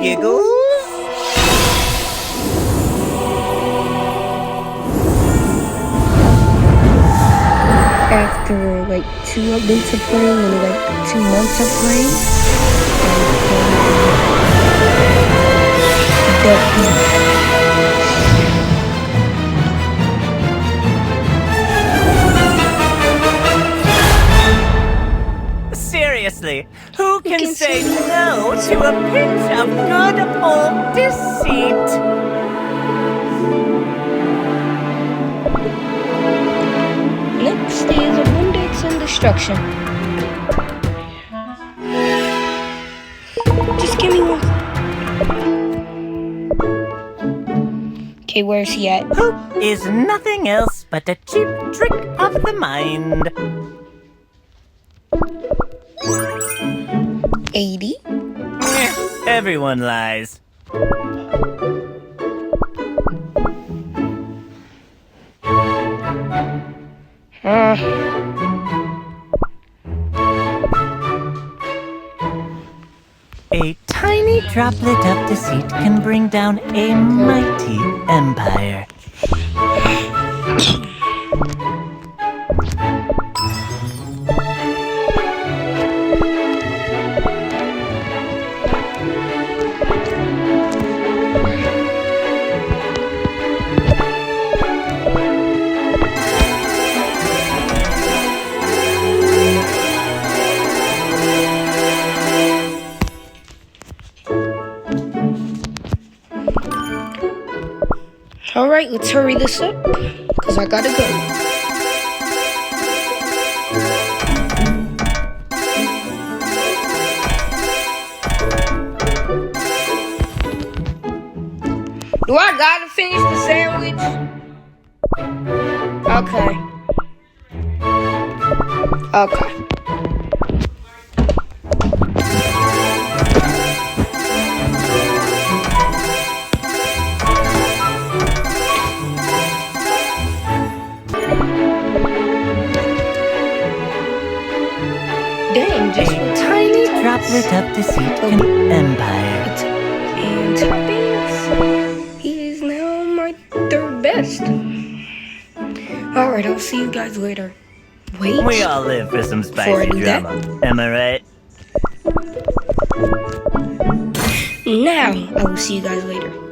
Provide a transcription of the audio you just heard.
giggles. After like 2 updates of playing and like 2 months of playing, Seriously, who can say no to a pinch of good old deceit? Next is abundance and destruction. Just give me one. Okay, where's he at? Hope is nothing else but a cheap trick of the mind. 80. Everyone lies. A tiny droplet of deceit can bring down a mighty empire. Alright, let's hurry this up, because I gotta go. Do I gotta finish the sandwich? Okay. Okay. Dang, just A tiny droplet of deceit can empire. And toppings. He is now my 3rd best. Alright, I'll see you guys later. Wait. We all live for some Before I spicy do that. drama. Am I right? Now, I will see you guys later.